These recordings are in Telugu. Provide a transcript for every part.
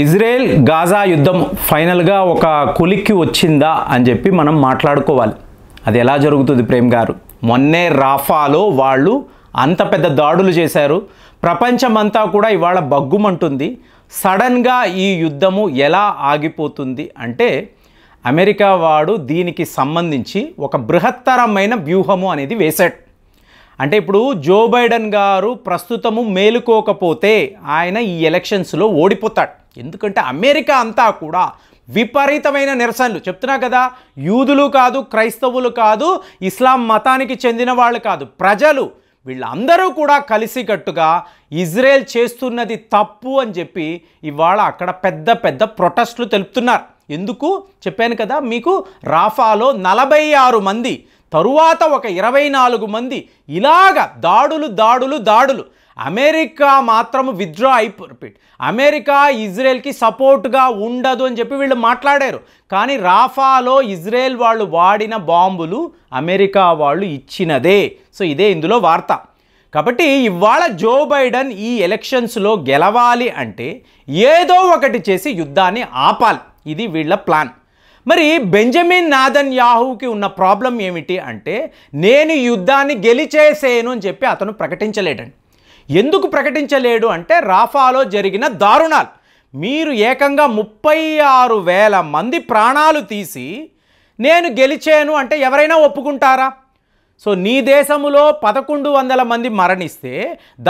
ఇజ్రాయెల్ గాజా యుద్ధం ఫైనల్గా ఒక కొలిక్కి వచ్చిందా అని చెప్పి మనం మాట్లాడుకోవాలి. అది ఎలా జరుగుతుంది ప్రేమ్ గారు? మొన్నే రాఫాలో వాళ్ళు అంత పెద్ద దాడులు చేశారు. ప్రపంచమంతా కూడా ఇవాళ బగ్గుమంటుంది. సడన్గా ఈ యుద్ధము ఎలా ఆగిపోతుంది అంటే అమెరికా వాడు దీనికి సంబంధించి ఒక బృహత్తరమైన వ్యూహము అనేది వేశాడు. అంటే ఇప్పుడు జో బైడెన్ గారు ప్రస్తుతము మేలుకోకపోతే ఆయన ఈ ఎలక్షన్స్లో ఓడిపోతాడు. ఎందుకంటే అమెరికా అంతా కూడా విపరీతమైన నిరసనలు చెప్తున్నా కదా, యూదులు కాదు, క్రైస్తవులు కాదు, ఇస్లాం మతానికి చెందిన వాళ్ళు కాదు, ప్రజలు వీళ్ళందరూ కూడా కలిసికట్టుగా ఇజ్రాయెల్ చేస్తున్నది తప్పు అని చెప్పి ఇవాళ అక్కడ పెద్ద పెద్ద ప్రొటెస్టులు తెలుపుతున్నారు. ఎందుకు చెప్పాను కదా మీకు, రాఫాలో 46 మంది, తరువాత ఒక 24 మంది ఇలాగ దాడులు. అమెరికా మాత్రము విత్డ్రా అయిపోయి అమెరికా ఇజ్రాయెల్కి సపోర్ట్గా ఉండదు అని చెప్పి వీళ్ళు మాట్లాడారు. కానీ రాఫాలో ఇజ్రాయెల్ వాళ్ళు వాడిన బాంబులు అమెరికా వాళ్ళు ఇచ్చినదే. సో ఇదే ఇందులో వార్త. కాబట్టి ఇవాళ జో బైడెన్ ఈ ఎలక్షన్స్లో గెలవాలి అంటే ఏదో ఒకటి చేసి యుద్ధాన్ని ఆపాలి. ఇది వీళ్ళ ప్లాన్. మరి బెంజమిన్ నెతన్యాహుకి ఉన్న ప్రాబ్లం ఏమిటి అంటే నేను యుద్ధాన్ని గెలిచేసేను అని చెప్పి అతను ప్రకటించలేడండి. ఎందుకు ప్రకటించలేడు అంటే రాఫాలో జరిగిన దారుణాలు. మీరు ఏకంగా 36,000 మంది ప్రాణాలు తీసి నేను గెలిచాను అంటే ఎవరైనా ఒప్పుకుంటారా? సో నీ దేశంలో 1100 మంది మరణిస్తే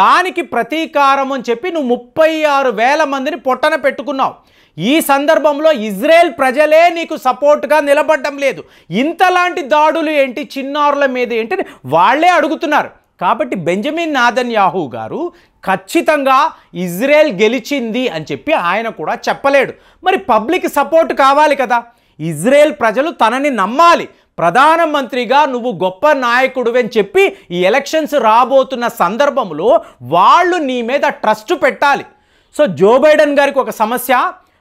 దానికి ప్రతీకారం అని చెప్పి నువ్వు 36,000 మందిని పొట్టన పెట్టుకున్నావు. ఈ సందర్భంలో ఇజ్రాయెల్ ప్రజలే నీకు సపోర్ట్గా నిలబడడం లేదు. ఇంతలాంటి దాడులు ఏంటి, చిన్నారుల మీద ఏంటి వాళ్ళే అడుగుతున్నారు. కాబట్టి బెంజమిన్ నెతన్యాహు గారు ఖచ్చితంగా ఇజ్రాయెల్ గెలిచింది అని చెప్పి ఆయన కూడా చెప్పలేడు. మరి పబ్లిక్ సపోర్ట్ కావాలి కదా, ఇజ్రాయెల్ ప్రజలు తనని నమ్మాలి. ప్రధానమంత్రిగా నువ్వు గొప్ప నాయకుడు అని చెప్పి ఈ ఎలక్షన్స్ రాబోతున్న సందర్భంలో వాళ్ళు నీ మీద ట్రస్ట్ పెట్టాలి. సో జో బైడెన్ గారికి ఒక సమస్య,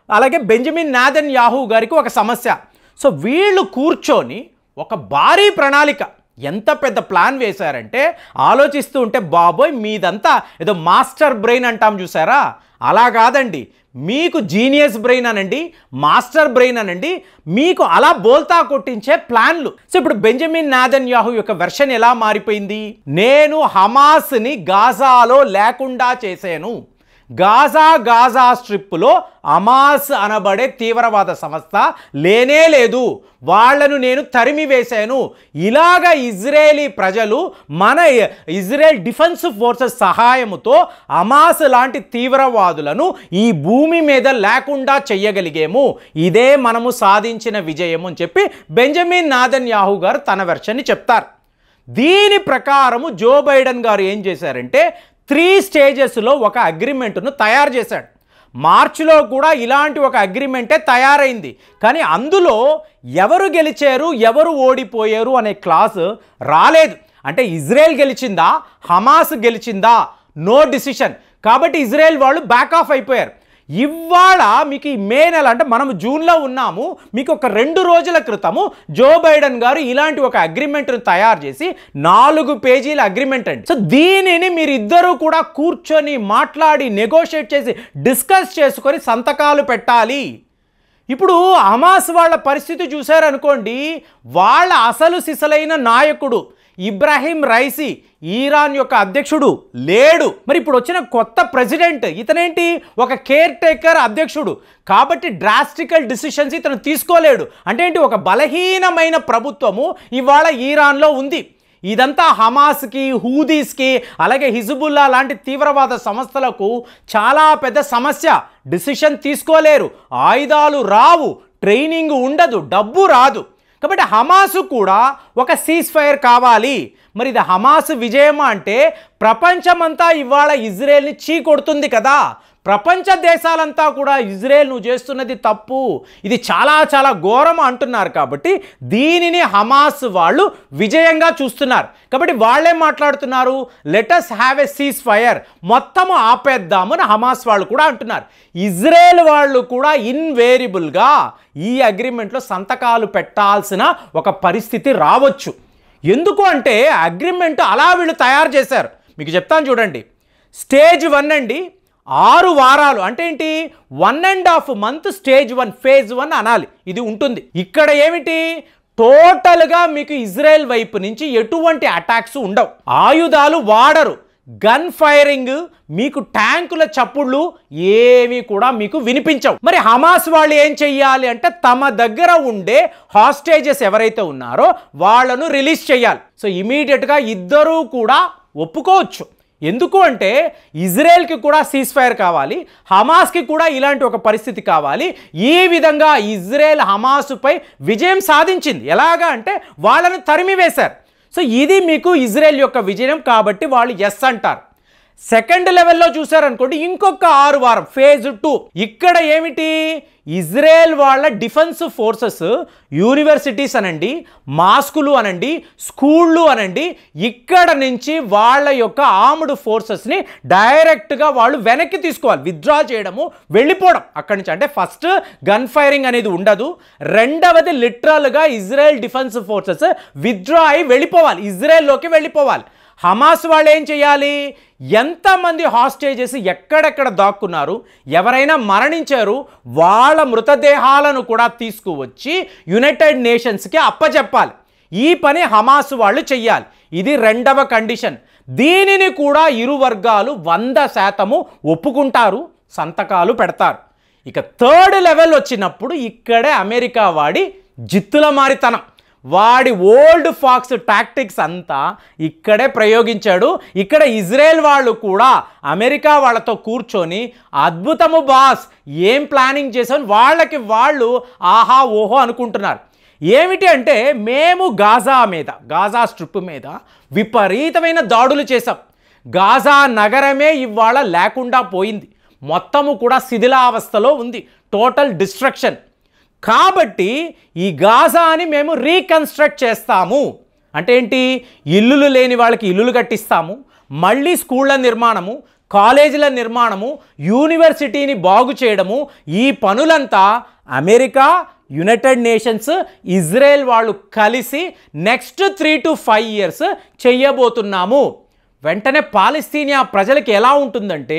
అలాగే బెంజమిన్ నెతన్యాహు గారికి ఒక సమస్య. సో వీళ్ళు కూర్చొని ఒక భారీ ప్రణాళిక, ఎంత పెద్ద ప్లాన్ వేశారంటే ఆలోచిస్తూ ఉంటే బాబోయ్ మీదంతా ఏదో మాస్టర్ బ్రెయిన్ అంటాం చూసారా, అలా కాదండి. మీకు జీనియస్ బ్రెయిన్ అనండి, మాస్టర్ బ్రెయిన్ అనండి, మీకు అలా బోల్తా కొట్టించే ప్లాన్లు. సో ఇప్పుడు బెంజమిన్ నెతన్యాహు యొక్క వెర్షన్ ఎలా మారిపోయింది? నేను హమాస్ని గాజాలో లేకుండా చేశాను. గాజా స్ట్రిప్లో హమాస్ అనబడే తీవ్రవాద సంస్థ లేనే లేదు, వాళ్లను నేను తరిమి వేశాను. ఇలాగ ఇజ్రాయేలీ ప్రజలు మన ఇజ్రాయెల్ డిఫెన్స్ ఫోర్సెస్ సహాయంతో హమాస్ లాంటి తీవ్రవాదులను ఈ భూమి మీద లేకుండా చెయ్యగలిగాము. ఇదే మనము సాధించిన విజయం అని చెప్పి బెంజమిన్ నెతన్యాహు గారు తన వెర్షన్ని చెప్తారు. దీని ప్రకారము జో బైడెన్ గారు ఏం చేశారంటే 3 స్టేజెస్లో ఒక అగ్రిమెంట్ను తయారు చేశాడు. మార్చిలో కూడా ఇలాంటి ఒక అగ్రిమెంటే తయారైంది. కానీ అందులో ఎవరు గెలిచారు, ఎవరు ఓడిపోయారు అనే క్లాస్ రాలేదు. అంటే ఇజ్రాయెల్ గెలిచిందా, హమాస్ గెలిచిందా, నో డిసిషన్. కాబట్టి ఇజ్రాయెల్ వాళ్ళు బ్యాక్ ఆఫ్ అయిపోయారు. ఇవాళ మీకు ఈ మే నెల అంటే మనం జూన్లో ఉన్నాము, మీకు ఒక 2 రోజుల క్రితము జో బైడెన్ గారు ఇలాంటి ఒక అగ్రిమెంట్ను తయారు చేసి 4 పేజీల అగ్రిమెంట్ అండి. సో దీనిని మీరు ఇద్దరు కూడా కూర్చొని మాట్లాడి నెగోషియేట్ చేసి డిస్కస్ చేసుకొని సంతకాలు పెట్టాలి. ఇప్పుడు హమాస్ వాళ్ళ పరిస్థితి చూశారనుకోండి, వాళ్ళ అసలు సిసలైన నాయకుడు ఇబ్రాహీం రైసీ, ఇరాన్ యొక్క అధ్యక్షుడు లేడు. మరి ఇప్పుడు వచ్చిన కొత్త ప్రెసిడెంట్ ఇతనేంటి, ఒక కేర్ టేకర్ అధ్యక్షుడు. కాబట్టి డ్రాస్టికల్ డిసిషన్స్ ఇతను తీసుకోలేడు. అంటే ఏంటి, ఒక బలహీనమైన ప్రభుత్వము ఇవాళ ఇరాన్లో ఉంది. ఇదంతా హమాస్కి, హూదీస్కి, అలాగే హిజ్బుల్లా లాంటి తీవ్రవాద సంస్థలకు చాలా పెద్ద సమస్య. డిసిషన్ తీసుకోలేరు, ఆయుధాలు రావు, ట్రైనింగ్ ఉండదు, డబ్బు రాదు. కాబట్టి హమాసు కూడా ఒక సీజ్ ఫైర్ కావాలి. మరి ఇది హమాస్ విజయమా అంటే ప్రపంచమంతా ఇవాళ ఇజ్రాయెల్ని చీకొడుతుంది కదా. ప్రపంచ దేశాలంతా కూడా ఇజ్రాయెల్ నువ్వు చేస్తున్నది తప్పు, ఇది చాలా చాలా ఘోరం అంటున్నారు. కాబట్టి దీనిని హమాస్ వాళ్ళు విజయంగా చూస్తున్నారు. కాబట్టి వాళ్ళే మాట్లాడుతున్నారు, let's have a ceasefire, మొత్తము ఆపేద్దామని హమాస్ వాళ్ళు కూడా అంటున్నారు. ఇజ్రాయెల్ వాళ్ళు కూడా ఇన్వేరియబుల్గా ఈ అగ్రిమెంట్లో సంతకాలు పెట్టాల్సిన ఒక పరిస్థితి రావచ్చు. ఎందుకు అంటే అగ్రిమెంట్ అలా వీళ్ళు తయారు చేశారు. మీకు చెప్తాను చూడండి. స్టేజ్ 1 అండి, 6 వారాలు అంటే ఏంటి 1.5 month స్టేజ్ 1 phase 1 అనాలి. ఇది ఉంటుంది. ఇక్కడ ఏమిటి టోటల్గా మీకు ఇజ్రాయెల్ వైపు నుంచి ఎటువంటి అటాక్స్ ఉండవు, ఆయుధాలు వాడరు, గన్ ఫైరింగ్, మీకు ట్యాంకుల చప్పుళ్ళు ఏమీ కూడా మీకు వినిపించవు. మరి హమాస్ వాళ్ళు ఏం చెయ్యాలి అంటే తమ దగ్గర ఉండే హాస్టేజెస్ ఎవరైతే ఉన్నారో వాళ్ళను రిలీజ్ చేయాలి. సో ఇమీడియట్గా ఇద్దరూ కూడా ఒప్పుకోవచ్చు. ఎందుకు అంటే ఇజ్రాయెల్కి కూడా సీజ్ ఫైర్ కావాలి, హమాస్కి కూడా ఇలాంటి ఒక పరిస్థితి కావాలి. ఈ విధంగా ఇజ్రాయెల్ హమాసుపై విజయం సాధించింది. ఎలాగా అంటే వాళ్ళను తరిమివేశారు. సో ఇది మీకు ఇజ్రాయెల్ యొక్క విజయం కాబట్టి వాళ్ళు ఎస్ అంటారు. సెకండ్ లెవెల్లో చూసారనుకోండి ఇంకొక 6 వారం phase 2. ఇక్కడ ఏమిటి ఇజ్రాయెల్ వాళ్ళ డిఫెన్స్ ఫోర్సెస్ యూనివర్సిటీస్ అనండి, మాస్కులు అనండి, స్కూళ్ళు అనండి, ఇక్కడ నుంచి వాళ్ళ యొక్క ఆర్మ్డ్ ఫోర్సెస్ని డైరెక్ట్గా వాళ్ళు వెనక్కి తీసుకోవాలి, విత్డ్రా చేయడము, వెళ్ళిపోవడం అక్కడి నుంచి. అంటే ఫస్ట్ గన్ ఫైరింగ్ అనేది ఉండదు, రెండవది లిటరల్గా ఇజ్రాయెల్ డిఫెన్స్ ఫోర్సెస్ విత్డ్రా అయి వెళ్ళిపోవాలి, ఇజ్రాయెల్లోకి వెళ్ళిపోవాలి. హమాస్ వాళ్ళు ఏం చేయాలి, ఎంతమంది హాస్టేజెస్ ఎక్కడెక్కడ దాక్కున్నారు, ఎవరైనా మరణించారు, వాళ్ళ మృతదేహాలను కూడా తీసుకువచ్చి యునైటెడ్ నేషన్స్కి అప్పచెప్పాలి. ఈ పని హమాస్ వాళ్ళు చెయ్యాలి. ఇది రెండవ కండిషన్. దీనిని కూడా ఇరు వర్గాలు 100% ఒప్పుకుంటారు, సంతకాలు పెడతారు. ఇక థర్డ్ లెవెల్ వచ్చినప్పుడు ఇక్కడే అమెరికా వాడి జిత్తుల మారితనం, వాడి ఓల్డ్ ఫాక్స్ టాక్టిక్స్ అంతా ఇక్కడే ప్రయోగించాడు. ఇక్కడ ఇజ్రాయెల్ వాళ్ళు కూడా అమెరికా వాళ్ళతో కూర్చొని అద్భుతము బాస్, ఏం ప్లానింగ్ చేసాం, వాళ్ళకి వాళ్ళు ఆహా ఓహో అనుకుంటున్నారు. ఏమిటి అంటే మేము గాజా స్ట్రిప్ మీద విపరీతమైన దాడులు చేసాం, గాజా నగరమే ఇవాళ లేకుండా పోయింది, మొత్తము కూడా శిథిలావస్థలో ఉంది, టోటల్ డిస్ట్రక్షన్. కాబట్టి ఈ గాజాని మేము రీకన్స్ట్రక్ట్ చేస్తాము. అంటే ఏంటి, ఇల్లులు లేని వాళ్ళకి ఇల్లులు కట్టిస్తాము, మళ్ళీ స్కూళ్ళ నిర్మాణము, కాలేజీల నిర్మాణము, యూనివర్సిటీని బాగు చేయడము, ఈ పనులంతా అమెరికా, యునైటెడ్ నేషన్స్, ఇజ్రాయెల్ వాళ్ళు కలిసి నెక్స్ట్ 3 to 5 years చెయ్యబోతున్నాము. వెంటనే పాలస్తీనియా ప్రజలకి ఎలా ఉంటుందంటే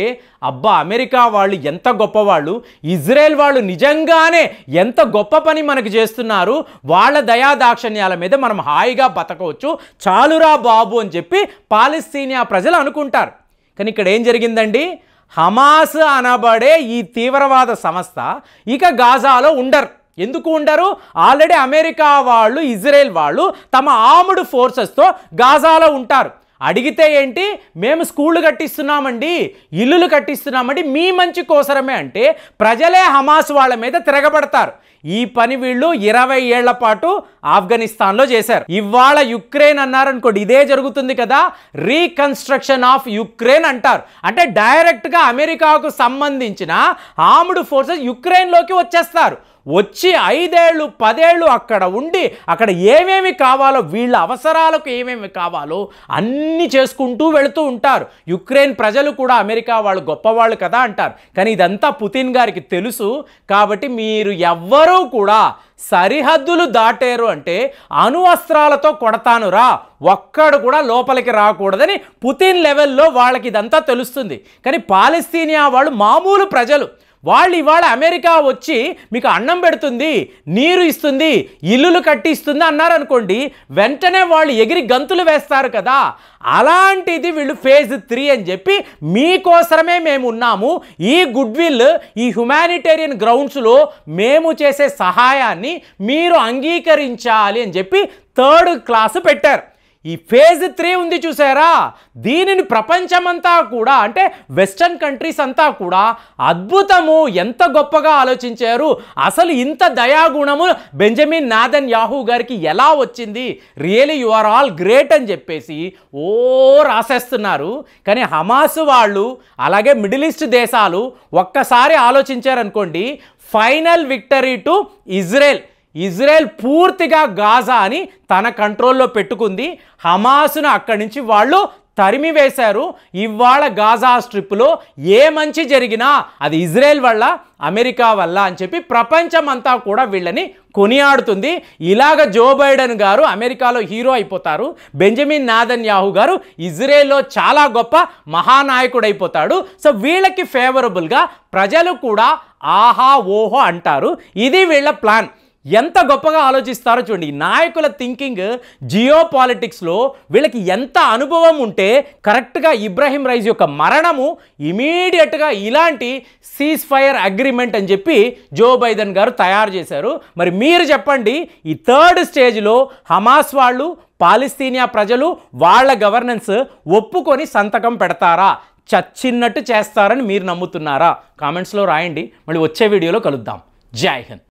అబ్బా అమెరికా వాళ్ళు ఎంత గొప్పవాళ్ళు, ఇజ్రాయెల్ వాళ్ళు నిజంగానే ఎంత గొప్ప పని మనకు చేస్తున్నారు, వాళ్ళ దయాదాక్షణ్యాల మీద మనం హాయిగా బతకవచ్చు, చాలురా బాబు అని చెప్పి పాలస్తీనియా ప్రజలు అనుకుంటారు. కానీ ఇక్కడ ఏం జరిగిందండి, హమాస్ అనబడే ఈ తీవ్రవాద సంస్థ ఇక గాజాలో ఉండరు. ఎందుకు ఉండరు, ఆల్రెడీ అమెరికా వాళ్ళు, ఇజ్రాయెల్ వాళ్ళు తమ ఆర్మ్డ్ ఫోర్సెస్తో గాజాలో ఉంటారు. అడిగితే ఏంటి, మేము స్కూళ్ళు కట్టిస్తున్నామండి, ఇల్లులు కట్టిస్తున్నామండి, మీ మంచి కోసరమే అంటే ప్రజలే హమాస్ వాళ్ళ మీద తిరగబడతారు. ఈ పని వీళ్ళు 20 ఏళ్ల పాటు ఆఫ్ఘనిస్తాన్లో చేశారు. ఇవాళ యుక్రెయిన్ అన్నారనుకోండి, ఇదే జరుగుతుంది కదా, రీకన్స్ట్రక్షన్ ఆఫ్ యుక్రెయిన్ అంటారు. అంటే డైరెక్ట్గా అమెరికాకు సంబంధించిన ఆర్మ్డ్ ఫోర్సెస్ యుక్రెయిన్లోకి వచ్చేస్తారు. వచ్చి 5 ఏళ్ళు 10 ఏళ్ళు అక్కడ ఉండి అక్కడ ఏమేమి కావాలో, వీళ్ళ అవసరాలకు ఏమేమి కావాలో అన్నీ చేసుకుంటూ వెళుతూ ఉంటారు. యుక్రెయిన్ ప్రజలు కూడా అమెరికా వాళ్ళు గొప్పవాళ్ళు కదా అంటారు. కానీ ఇదంతా పుతిన్ గారికి తెలుసు. కాబట్టి మీరు ఎవ్వరూ కూడా సరిహద్దులు దాటారు అంటే అణు అస్త్రాలతో కొడతానురా, ఒక్కడు కూడా లోపలికి రాకూడదని పుతిన్ లెవెల్లో వాళ్ళకి ఇదంతా తెలుస్తుంది. కానీ పాలస్తీనియా వాళ్ళు మామూలు ప్రజలు, వాళ్ళు ఇవాళ అమెరికా వచ్చి మీకు అన్నం పెడుతుంది, నీరు ఇస్తుంది, ఇల్లులు కట్టిస్తుంది అన్నారనుకోండి, వెంటనే వాళ్ళు ఎగిరి గంతులు వేస్తారు కదా. అలాంటిది వీళ్ళు phase 3 అని చెప్పి మీకోసరమే మేము ఉన్నాము, ఈ గుడ్విల్, ఈ హ్యుమానిటేరియన్ గ్రౌండ్స్లో మేము చేసే సహాయాన్ని మీరు అంగీకరించాలి అని చెప్పి 3rd క్లాస్ పెట్టారు. ఈ phase 3 ఉంది చూసారా, దీనిని ప్రపంచమంతా కూడా అంటే వెస్టర్న్ కంట్రీస్ అంతా కూడా అద్భుతము, ఎంత గొప్పగా ఆలోచించారు, అసలు ఇంత దయాగుణము బెంజమిన్ నెతన్యాహు గారికి ఎలా వచ్చింది, really you are all great అని చెప్పేసి రాసేస్తున్నారు. కానీ హమాస్ వాళ్ళు అలాగే మిడిల్ ఈస్ట్ దేశాలు ఒక్కసారి ఆలోచించారనుకోండి, final victory to Israel. Israel పూర్తిగా గాజాని తన కంట్రోల్లో పెట్టుకుంది, హమాస్ను అక్కడి నుంచి వాళ్ళు తరిమివేశారు. ఇవాళ గాజా స్ట్రిప్లో ఏ మంచి జరిగినా అది ఇజ్రాయెల్ వల్ల, అమెరికా వల్ల అని చెప్పి ప్రపంచమంతా కూడా వీళ్ళని కొనియాడుతుంది. ఇలాగ జో బైడెన్ గారు అమెరికాలో హీరో అయిపోతారు, బెంజమిన్ నెతన్యాహు గారు ఇజ్రాయెల్లో చాలా గొప్ప మహానాయకుడు అయిపోతాడు. సో వీళ్ళకి ఫేవరబుల్గా ప్రజలు కూడా ఆహా ఓహో అంటారు. ఇది వీళ్ళ ప్లాన్. ఎంత గొప్పగా ఆలోచిస్తారో చూడండి. ఈ నాయకుల థింకింగ్ జియో పాలిటిక్స్లో వీళ్ళకి ఎంత అనుభవం ఉంటే కరెక్ట్గా ఇబ్రాహిం రైస్ యొక్క మరణము ఇమీడియట్గా ఇలాంటి సీజ్ ఫైర్ అగ్రిమెంట్ అని చెప్పి జో బైడెన్ గారు తయారు చేశారు. మరి మీరు చెప్పండి, ఈ థర్డ్ స్టేజ్లో హమాస్ వాళ్ళు, పాలస్తీనియా ప్రజలు వాళ్ళ గవర్నెన్స్ ఒప్పుకొని సంతకం పెడతారా, చచ్చినట్టు చేస్తారని మీరు నమ్ముతున్నారా? కామెంట్స్లో రాయండి. మళ్ళీ వచ్చే వీడియోలో కలుద్దాం. జై హింద్.